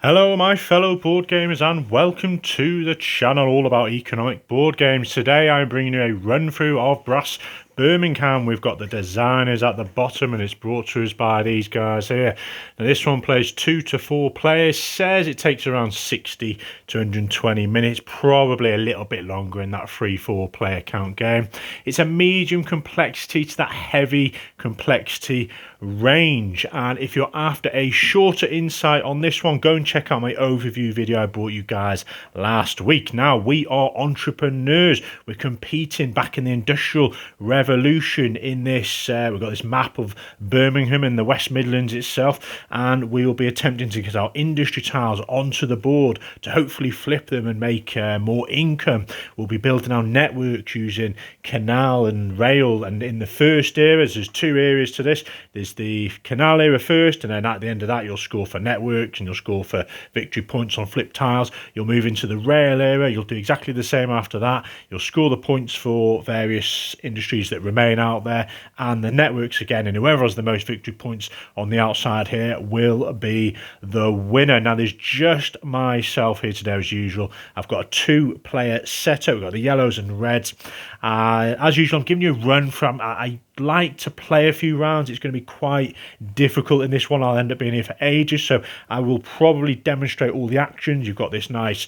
Hello my fellow board gamers and welcome to the channel all about economic board games. Today I'm bringing you a run through of Brass Birmingham. We've got the designers at the bottom and it's brought to us by these guys here. Now this one plays 2 to 4 players, says it takes around 60 to 120 minutes, probably a little bit longer in that 3-4 player count game. It's a medium complexity to that heavy complexity range, and if you're after a shorter insight on this one, go and check out my overview video I brought you guys last week. Now we are entrepreneurs, we're competing back in the industrial revolution in this we've got this map of Birmingham in the West Midlands itself, and we will be attempting to get our industry tiles onto the board to hopefully flip them and make more income. We'll be building our networks using canal and rail, and in the first areas, there's 2 areas to this. There's the canal area first, and then at the end of that you'll score for networks and you'll score for victory points on flip tiles. You'll move into the rail area, you'll do exactly the same after that. You'll score the points for various industries that remain out there, and the networks again, and whoever has the most victory points on the outside here will be the winner. Now there's just myself here today as usual. I've got a 2-player setup. We've got the yellows and reds. As usual, I'm giving you a run from I like to play a few rounds. It's going to be quite difficult in this one. I'll end up being here for ages, so I will probably demonstrate all the actions. You've got this nice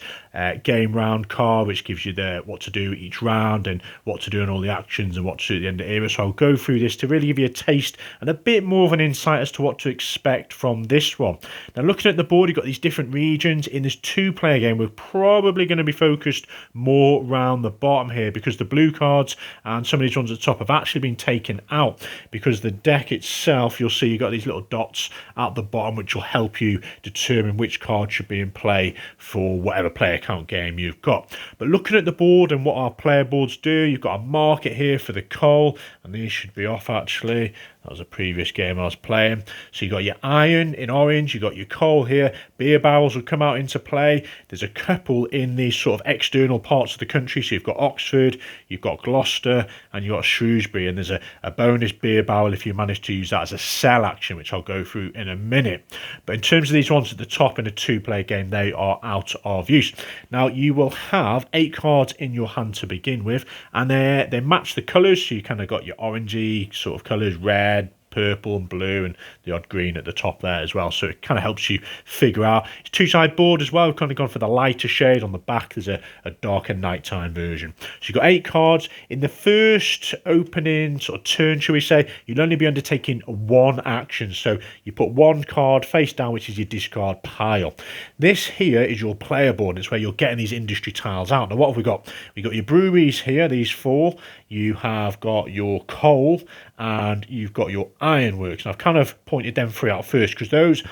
game round card which gives you the what to do each round and what to do and all the actions and what to do at the end of the era. So I'll go through this to really give you a taste and a bit more of an insight as to what to expect from this one. Now looking at the board, you've got these different regions. In this 2-player game, we're probably going to be focused more around the bottom here, because the blue cards and some of these ones at the top have actually been taken out, because the deck itself, you'll see you've got these little dots at the bottom which will help you determine which card should be in play for whatever player count game you've got. But looking at the board and what our player boards do, you've got a market here for the coal, and these should be off actually. That was a previous game I was playing. So you've got your iron in orange, you've got your coal here. Beer barrels will come out into play. There's a couple in these sort of external parts of the country. So you've got Oxford, you've got Gloucester, and you've got Shrewsbury. And there's a bonus beer barrel if you manage to use that as a sell action, which I'll go through in a minute. But in terms of these ones at the top in a 2-player game, they are out of use. Now you will have 8 cards in your hand to begin with, and they match the colours. So you kind of got your orangey sort of colours, red, purple and blue, and the odd green at the top there as well. So it kind of helps you figure out. It's 2-side board as well. We've kind of gone for the lighter shade. On the back there's a darker nighttime version. So you've got 8 cards. In the first opening sort of turn, shall we say, you'll only be undertaking 1 action. So you put 1 card face down, which is your discard pile. This here is your player board. It's where you're getting these industry tiles out. Now what have we got? We've got your breweries here, these 4. You have got your coal and you've got your ironworks. And I've kind of pointed them 3 out first, because those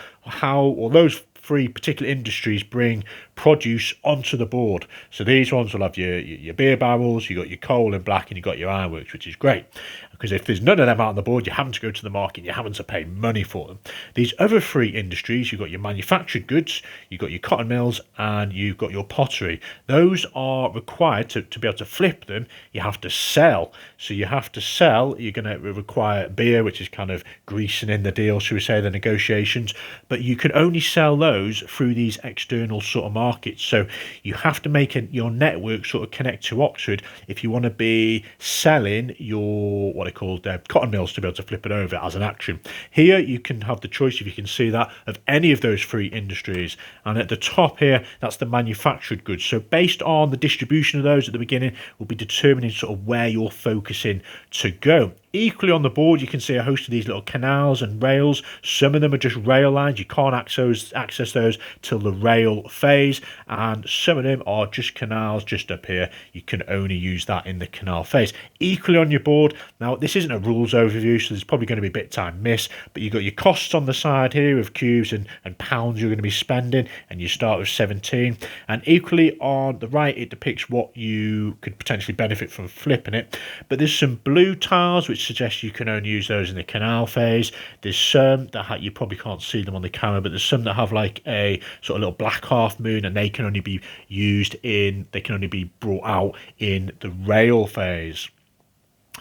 3 particular industries bring produce onto the board. So these ones will have your beer barrels, you got your coal in black, and you got your ironworks, which is great, because if there's none of them out on the board, you're having to go to the market, you're having to pay money for them. These other 3 industries, you've got your manufactured goods, you've got your cotton mills, and you've got your pottery. Those are required to be able to flip them. You have to sell. So you have to sell. You're going to require beer, which is kind of greasing in the deal, should we say, the negotiations. But you can only sell those through these external sort of markets. So you have to make your network sort of connect to Oxford if you want to be selling your what are called cotton mills to be able to flip it over as an action. Here you can have the choice, if you can see that, of any of those 3 industries. And at the top here, that's the manufactured goods. So based on the distribution of those at the beginning, we'll be determining sort of where you're focusing to go. Equally on the board, you can see a host of these little canals and rails. Some of them are just rail lines. You can't access those till the rail phase, and some of them are just canals just up here. You can only use that in the canal phase. Equally on your board, now this isn't a rules overview, so there's probably going to be a bit of time miss, but you've got your costs on the side here of cubes and pounds you're going to be spending, and you start with 17. And equally on the right, it depicts what you could potentially benefit from flipping it. But there's some blue tiles which suggests you can only use those in the canal phase. There's some that you probably can't see them on the camera, but there's some that have like a sort of little black half moon, and they can only be brought out in the rail phase.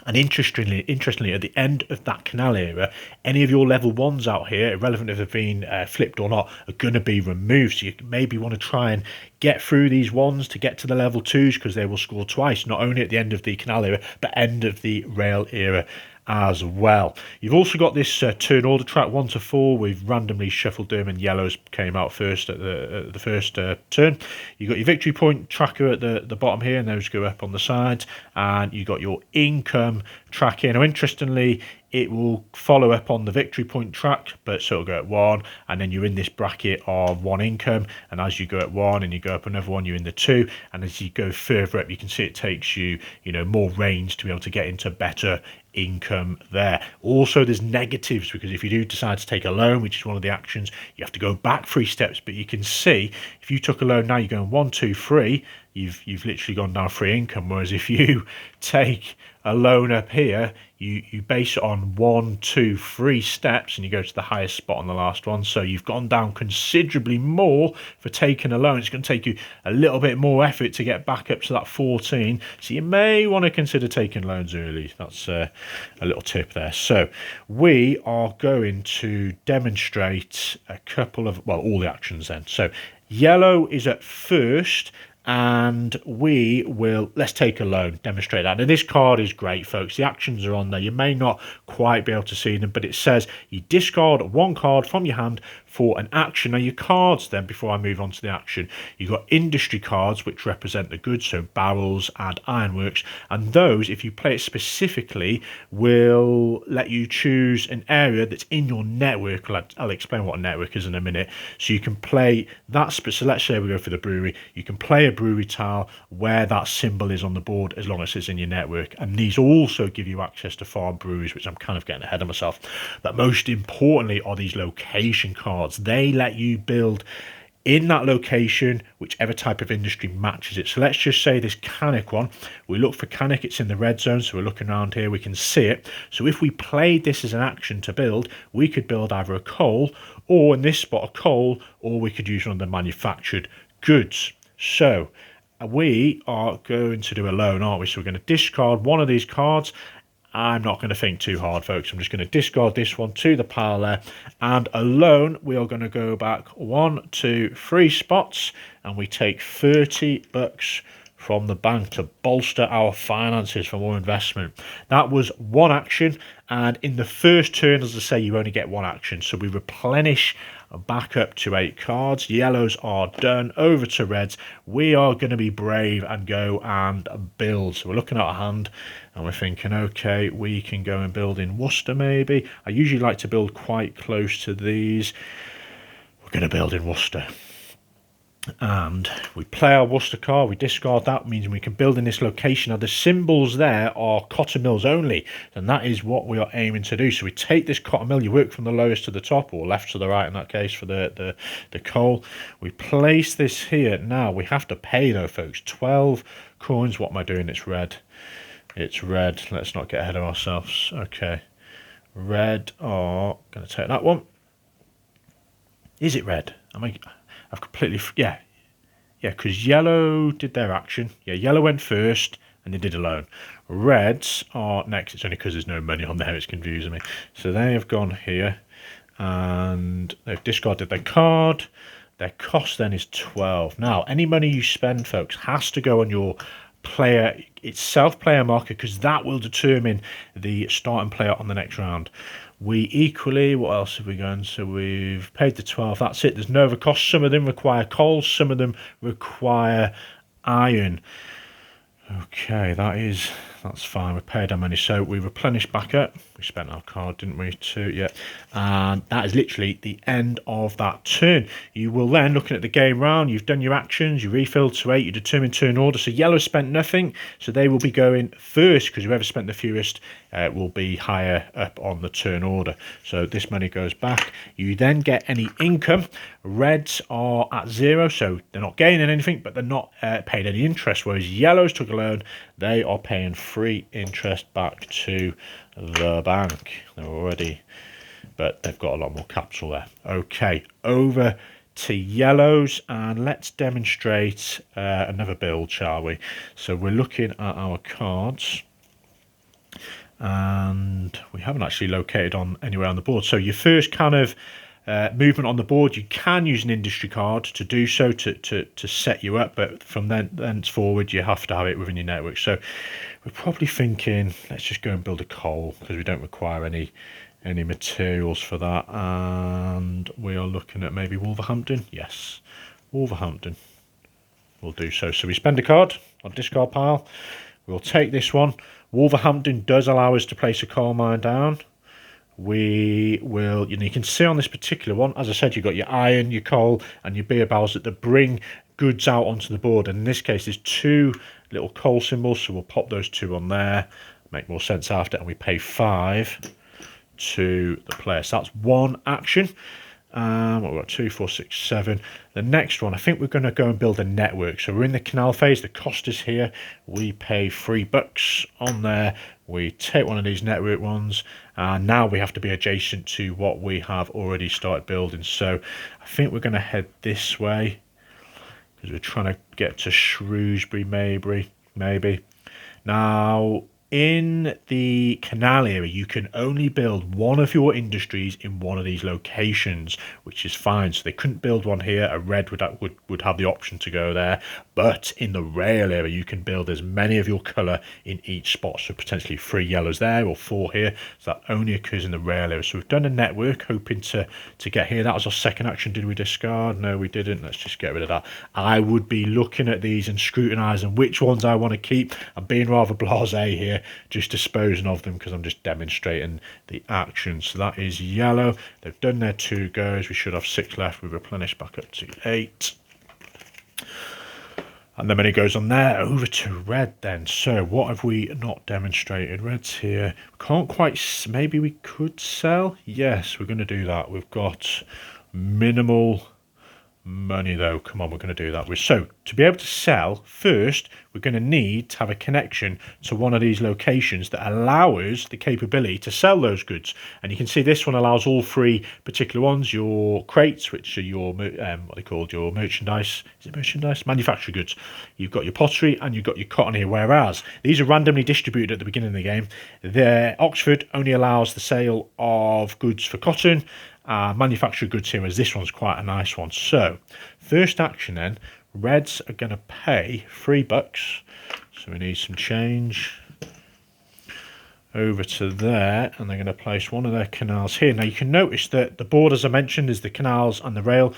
And interestingly, at the end of that canal era, any of your level ones out here, irrelevant if they've been flipped or not, are going to be removed. So you maybe want to try and get through these ones to get to the level twos, because they will score twice, not only at the end of the canal era, but end of the rail era as well. You've also got this turn order track 1 to 4. We've randomly shuffled them, and yellows came out first at the first turn. You've got your victory point tracker at the bottom here, and those go up on the sides. And you've got your income tracker. Now, interestingly, it will follow up on the victory point track, but so it'll go at 1, and then you're in this bracket of 1 income, and as you go at 1 and you go up another 1, you're in the 2, and as you go further up, you can see it takes you, more range to be able to get into better income there. Also, there's negatives, because if you do decide to take a loan, which is one of the actions, you have to go back 3 steps. But you can see if you took a loan now, you're going 1, 2, 3, you've literally gone down 3 income. Whereas if you take a loan up here, you base it on 1, 2, 3 steps, and you go to the highest spot on the last one. So you've gone down considerably more for taking a loan. It's going to take you a little bit more effort to get back up to that 14. So you may want to consider taking loans early. That's a little tip there. So we are going to demonstrate a couple of, well, all the actions then. So yellow is at first, and let's take a loan, demonstrate that. Now, this card is great, folks. The actions are on there. You may not quite be able to see them, but it says you discard 1 card from your hand for an action. Now, your cards then, before I move on to the action, you've got industry cards, which represent the goods, so barrels and ironworks, and those, if you play it specifically, will let you choose an area that's in your network. I'll explain what a network is in a minute. So you can play that, so let's say we go for the brewery. You can play a brewery tile where that symbol is on the board, as long as it's in your network. And these also give you access to farm breweries, which I'm kind of getting ahead of myself. But most importantly are these location cards. They let you build in that location whichever type of industry matches it. So let's just say this Canic one, we look for Canic, it's in the red zone, so we're looking around here, we can see it. So if we played this as an action to build, we could build either a coal, or in this spot a coal, or we could use one of the manufactured goods. So we are going to do a loan, aren't we? So we're going to discard one of these cards. I'm not going to think too hard, folks. I'm just going to discard this one to the pile there. And alone, we are going to go back 1, 2, 3 spots, and we take $30 from the bank to bolster our finances for more investment. That was one action, and in the first turn, as I say, you only get one action. So we replenish back up to 8 cards. Yellows are done. Over to reds. We are going to be brave and go and build. So we're looking at our hand and we're thinking, okay, we can go and build in Worcester maybe. I usually like to build quite close to these. We're going to build in Worcester. And we play our Worcester card, we discard that, means we can build in this location. Now the symbols there are cotton mills only, and that is what we are aiming to do. So we take this cotton mill, you work from the lowest to the top, or left to the right in that case for the coal. We place this here. Now we have to pay though, folks, 12 coins. What am I doing? It's red. It's red. Let's not get ahead of ourselves. Okay, red are going to take that one. Is it red? I've completely, yeah, because yellow did their action. Yeah, yellow went first, and they did a loan. Reds are next. It's only because there's no money on there, it's confusing me. So they have gone here, and they've discarded their card. Their cost then is 12. Now, any money you spend, folks, has to go on your player itself, player marker, because that will determine the starting player on the next round. We equally, what else have we gone? So we've paid the 12, that's it. There's no other cost. Some of them require coal, some of them require iron. Okay, that's fine. We paid our money, so we replenish back up. We spent our card, didn't we? 2, yeah. And that is literally the end of that turn. You will then, looking at the game round, you've done your actions, you refilled to 8, you determine turn order. So yellow spent nothing, so they will be going first, because whoever spent the fewest will be higher up on the turn order. So this money goes back. You then get any income. Reds are at 0, so they're not gaining anything, but they're not paying any interest, whereas yellows took a loan. They are paying free interest back to the bank. They're already, but they've got a lot more capital there. Okay, over to yellows, and let's demonstrate another build, shall we? So we're looking at our cards. And we haven't actually located on anywhere on the board. So your first kind of movement on the board, you can use an industry card to do so to set you up, but from then forward you have to have it within your network. So we're probably thinking let's just go and build a coal because we don't require any materials for that. And we are looking at maybe Wolverhampton. Yes, Wolverhampton will do so. So we spend a card on discard pile. We'll take this one. Wolverhampton does allow us to place a coal mine down. We will, you can see on this particular one, as I said, you've got your iron, your coal, and your beer barrels that bring goods out onto the board. And in this case, there's two little coal symbols, so we'll pop those two on there. Make more sense after, and we pay 5 to the player. So that's one action. We've got 2, 4, 6, 7. The next one, I think we're going to go and build a network. So we're in the canal phase. The cost is here. We pay $3 on there. We take one of these network ones, and now we have to be adjacent to what we have already started building. So I think we're going to head this way because we're trying to get to Shrewsbury, maybe. Now, in the canal area, you can only build one of your industries in one of these locations, which is fine. So they couldn't build one here. A red would have the option to go there. But in the rail area, you can build as many of your colour in each spot. So potentially 3 yellows there or 4 here. So that only occurs in the rail area. So we've done a network, hoping to get here. That was our second action. Did we discard? No, we didn't. Let's just get rid of that. I would be looking at these and scrutinising which ones I want to keep. I'm being rather blasé here, just disposing of them because I'm just demonstrating the action. So that is yellow. They've done their 2 goes. We should have 6 left. We replenish back up to 8. And then when it goes on there, over to red then. So what have we not demonstrated? Red's here. Can't quite, maybe we could sell. Yes, we're going to do that. We've got minimal money though. Come on, we're going to do that. So to be able to sell, first we're going to need to have a connection to one of these locations that allow us the capability to sell those goods. And you can see this one allows all 3 particular ones. Your crates, which are your what they called, your merchandise. Is it merchandise? Manufactured goods. You've got your pottery and you've got your cotton here. Whereas these are randomly distributed at the beginning of the game. The Oxford only allows the sale of goods for cotton. Manufactured goods here, as this one's quite a nice one. So first action then, reds are going to pay $3, so we need some change over to there, and they're going to place one of their canals here. Now you can notice that the board, as I mentioned, is the canals and the rail.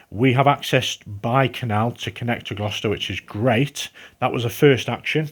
We have access by canal to connect to Gloucester, which is great. That was a first action.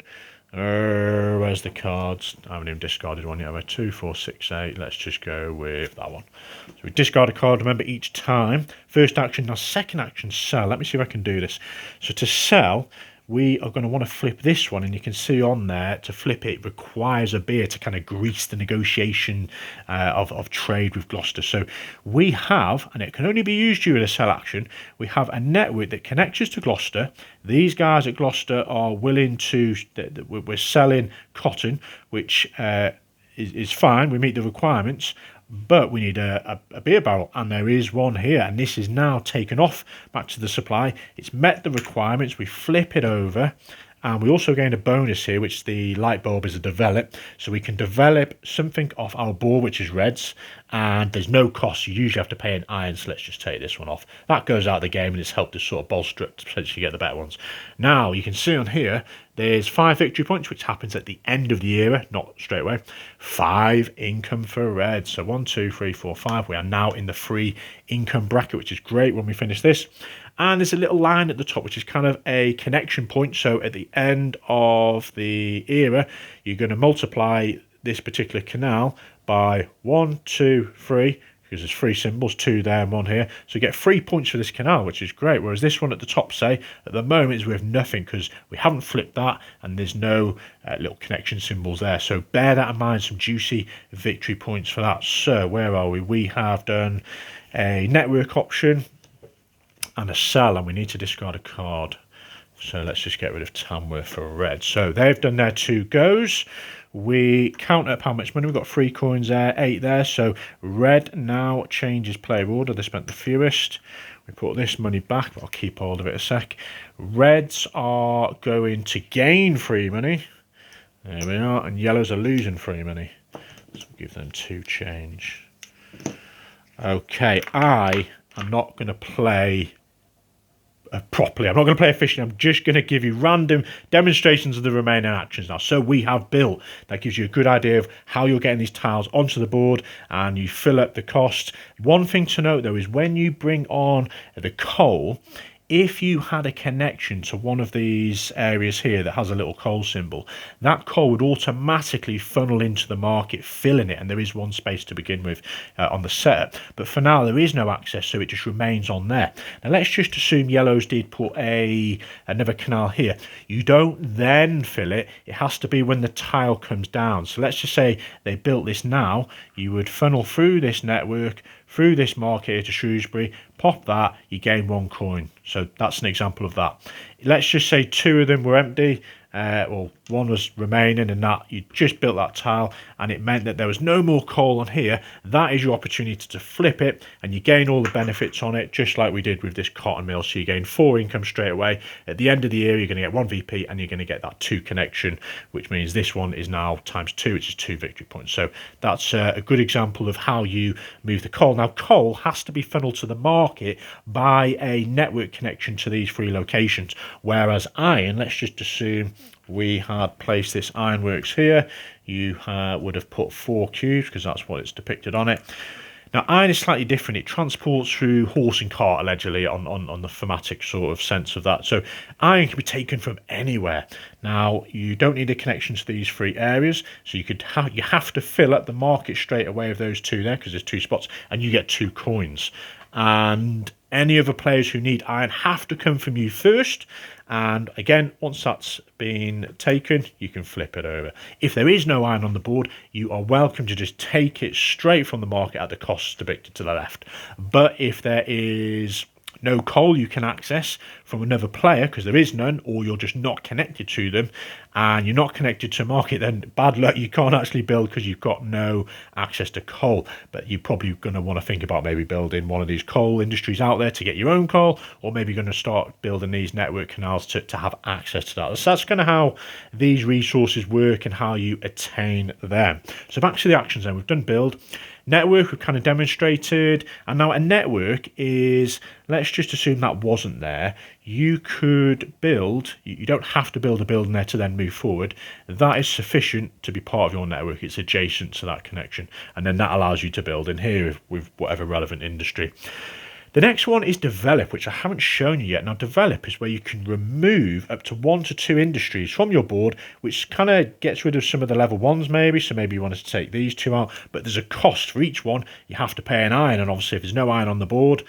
Where's the cards? I haven't even discarded one yet. We're 2, 4, 6, 8. Let's just go with that one. So we discard a card, remember, each time. First action. Now second action, sell. Let me see if I can do this. So to sell, we are going to want to flip this one, and you can see on there, to flip it requires a beer to kind of grease the negotiation of trade with Gloucester. So we have, and it can only be used during a sell action, we have a network that connects us to Gloucester. These guys at Gloucester are willing to, we're selling cotton, which is fine, we meet the requirements, but we need a beer barrel, and there is one here, and this is now taken off back to the supply. It's met the requirements. We flip it over, and we also gain a bonus here, which the light bulb is a develop, so we can develop something off our board, which is reds, and there's no cost. You usually have to pay an iron, so let's just take this one off. That goes out of the game, and it's helped us sort of bolster up to potentially get the better ones. Now you can see on here there's 5 victory points, which happens at the end of the era, not straight away. 5 income for red. So 1, 2, 3, 4, 5. We are now in the free income bracket, which is great when we finish this. And there's a little line at the top, which is kind of a connection point. So at the end of the era, you're going to multiply this particular canal by 1, 2, 3, because there's 3 symbols, 2 there and 1 here. So you get 3 points for this canal, which is great. Whereas this one at the top, say, at the moment is with nothing because we haven't flipped that and there's no little connection symbols there. So bear that in mind, some juicy victory points for that. So where are we? We have done a network option and a sell, and we need to discard a card. So let's just get rid of Tamworth for red. So they've done their 2 goes. We count up how much money. We've got 3 coins there, 8 there. So red now changes player order. They spent the fewest. We put this money back, but I'll keep hold of it a sec. Reds are going to gain free money. There we are, and yellows are losing free money. So we'll give them 2 change. Okay, I am not going to play properly. I'm not going to play efficiently. I'm just going to give you random demonstrations of the remaining actions now. So we have built. That gives you a good idea of how you're getting these tiles onto the board, and you fill up the cost. One thing to note though is when you bring on the coal, if you had a connection to one of these areas here that has a little coal symbol, that coal would automatically funnel into the market, filling it, and there is one space to begin with on the setup. But for now, there is no access, so it just remains on there. Now, let's just assume yellows did put another canal here. You don't then fill it. It has to be when the tile comes down. So let's just say they built this now. You would funnel through this network, through this market here to Shrewsbury, pop that, you gain 1 coin. So that's an example of that. Let's just say 2 of them were empty. Well, 1 was remaining, and that you just built that tile, and it meant that there was no more coal on here. That is your opportunity to flip it, and you gain all the benefits on it, just like we did with this cotton mill. So you gain 4 income straight away. At the end of the year, you're going to get 1 VP, and you're going to get that 2 connection, which means this one is now times 2, which is 2 victory points. So that's a good example of how you move the coal. Now, coal has to be funneled to the market by a network connection to these 3 locations, whereas iron, let's just assume we had placed this ironworks here. You would have put 4 cubes because that's what it's depicted on it. Now, iron is slightly different. It transports through horse and cart, allegedly, on the thematic sort of sense of that. So iron can be taken from anywhere. Now, you don't need a connection to these 3 areas, so you have to fill up the market straight away of those 2 there, because there's 2 spots, and you get 2 coins. And any other players who need iron have to come from you first. And again, once that's been taken, you can flip it over. If there is no iron on the board, you are welcome to just take it straight from the market at the cost depicted to the left. But if there is no coal you can access from another player, because there is none, or you're just not connected to them, and you're not connected to market, then bad luck, you can't actually build because you've got no access to coal. But you're probably going to want to think about maybe building one of these coal industries out there to get your own coal, or maybe going to start building these network canals to have access to that. So that's kind of how these resources work and how you attain them. So back to the actions then. We've done build. Network we've kind of demonstrated, and now a network is, let's just assume that wasn't there. You could build, you don't have to build a building there to then move forward. That is sufficient to be part of your network. It's adjacent to that connection, and then that allows you to build in here with whatever relevant industry. The next one is develop, which I haven't shown you yet. Now, develop is where you can remove up to 1 to 2 industries from your board, which kind of gets rid of some of the level 1s maybe. So maybe you wanted to take these 2 out, but there's a cost for each one. You have to pay an iron, and obviously if there's no iron on the board,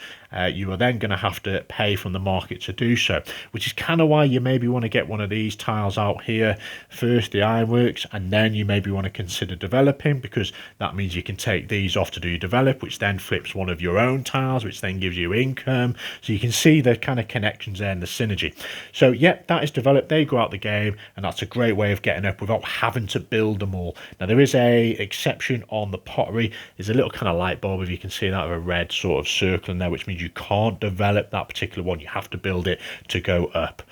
you are then going to have to pay from the market to do so, which is kind of why you maybe want to get one of these tiles out here first, the ironworks, and then you maybe want to consider developing, because that means you can take these off to do develop, which then flips one of your own tiles, which then gives you income. So you can see the kind of connections there and the synergy. So yeah, that is developed. They go out the game, and that's a great way of getting up without having to build them all. Now, there is a exception on the pottery. There's a little kind of light bulb, if you can see that, of a red sort of circle in there, which means you can't develop that particular one. You have to build it to go up.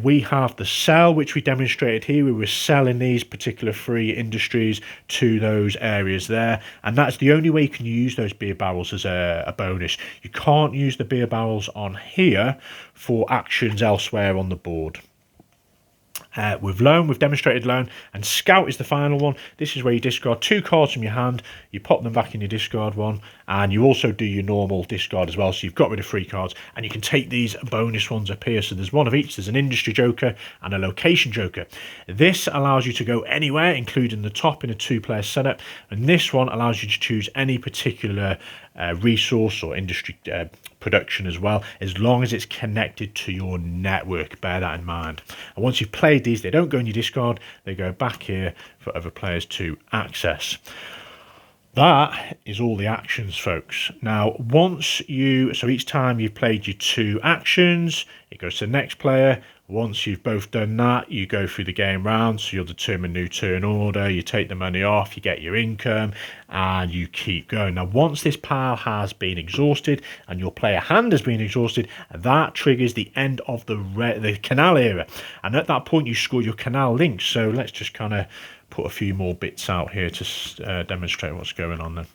We have the sell, which we demonstrated here. We were selling these particular 3 industries to those areas there, and that's the only way you can use those beer barrels as a bonus. You can't use the beer barrels on here for actions elsewhere on the board. With loan, we've demonstrated loan, and scout is the final one. This is where you discard 2 cards from your hand, you pop them back in your discard one, and you also do your normal discard as well. So you've got rid of 3 cards, and you can take these bonus ones up here. So there's 1 of each. There's an industry joker and a location joker. This allows you to go anywhere, including the top in a 2-player setup, and this one allows you to choose any particular resource or industry production as well, as long as it's connected to your network. Bear that in mind. And once you've played these, they don't go in your discard, they go back here for other players to access. That is all the actions, folks. Now, so each time you've played your 2 actions, it goes to the next player. Once you've both done that, you go through the game round, so you'll determine new turn order, you take the money off, you get your income, and you keep going. Now, once this pile has been exhausted and your player hand has been exhausted, that triggers the end of the canal era. And at that point, you score your canal links. So let's just kind of put a few more bits out here to demonstrate what's going on then.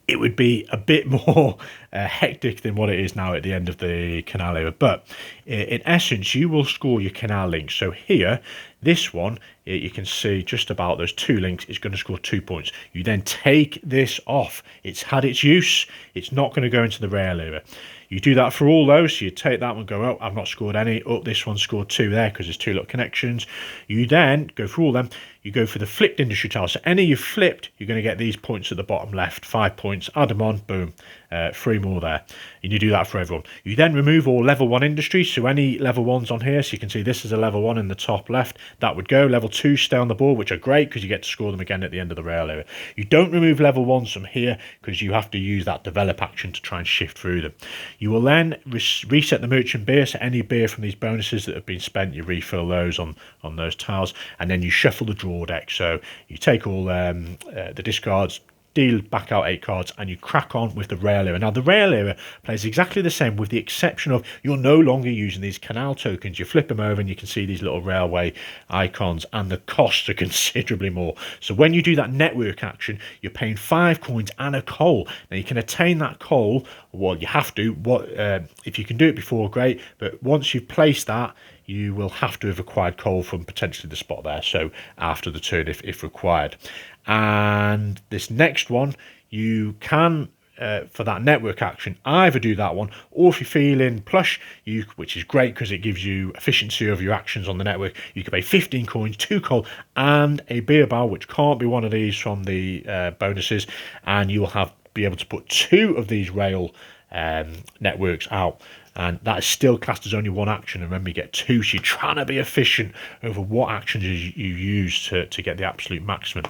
It would be a bit more hectic than what it is now at the end of the canal era, but in essence you will score your canal links. So here, this one, you can see just about those 2 links is going to score 2 points. You then take this off, it's had its use, it's not going to go into the rail era. You do that for all those, so you take that one, go, oh, I've not scored any, oh, this one scored 2 there because there's 2 little connections. You then go through all them, you go for the flipped industry tiles. So any you've flipped, you're going to get these points at the bottom left, 5 points, add them on, boom, 3 more there. And you do that for everyone. You then remove all level 1 industries, so any level 1s on here, so you can see this is a level 1 in the top left, that would go. Level 2 stay on the board, which are great because you get to score them again at the end of the rail area. You don't remove level 1s from here because you have to use that develop action to try and shift through them. You will then reset the merchant beer, so any beer from these bonuses that have been spent, you refill those on those tiles, and then you shuffle the draw deck. So you take all the discards, deal back out 8 cards, and you crack on with the rail era. Now the rail era plays exactly the same, with the exception of you're no longer using these canal tokens. You flip them over and you can see these little railway icons, and the costs are considerably more. So when you do that network action, you're paying 5 coins and a coal. Now you can attain that coal, well, you have to, if you can do it before, great, but once you've placed that, you will have to have acquired coal from potentially the spot there, so after the turn if required. And this next one, you can, for that network action, either do that one, or if you're feeling plush, which is great because it gives you efficiency of your actions on the network, you can pay 15 coins, 2 coal, and a beer barrel, which can't be one of these from the bonuses, and you will be able to put 2 of these rail networks out. And that is still classed as only 1 action. And remember, you get 2, so you're trying to be efficient over what actions you use to get the absolute maximum.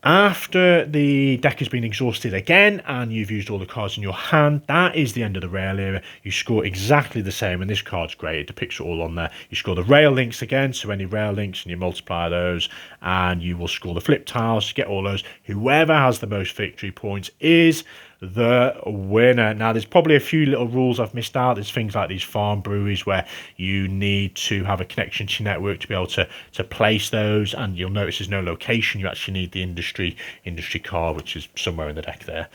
After the deck has been exhausted again and you've used all the cards in your hand, that is the end of the rail era. You score exactly the same, and this card's great, it depicts it all on there. You score the rail links again, so any rail links, and you multiply those, and you will score the flip tiles, get all those. Whoever has the most victory points is the winner. Now there's probably a few little rules I've missed out. There's things like these farm breweries where you need to have a connection to your network to be able to place those, and you'll notice there's no location. You actually need the industry card, which is somewhere in the deck there.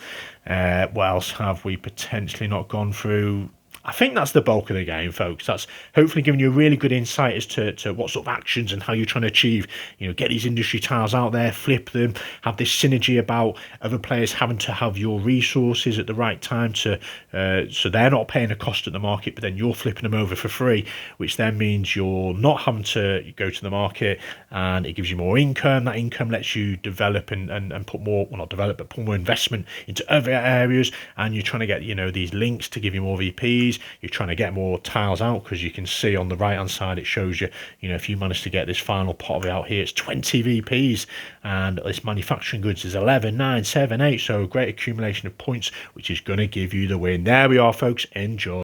What else have we potentially not gone through? I think that's the bulk of the game, folks. That's hopefully giving you a really good insight as to what sort of actions and how you're trying to achieve, get these industry tiles out there, flip them, have this synergy about other players having to have your resources at the right time so they're not paying a cost at the market, but then you're flipping them over for free, which then means you're not having to go to the market, and it gives you more income. That income lets you develop and put more, well, not develop, but put more investment into other areas, and you're trying to get, these links to give you more VPs. You're trying to get more tiles out because you can see on the right hand side it shows you, if you manage to get this final pot of it out here, it's 20 VPs, and this manufacturing goods is 11, 9, 7, 8. So a great accumulation of points, which is going to give you the win. There we are, folks. Enjoy.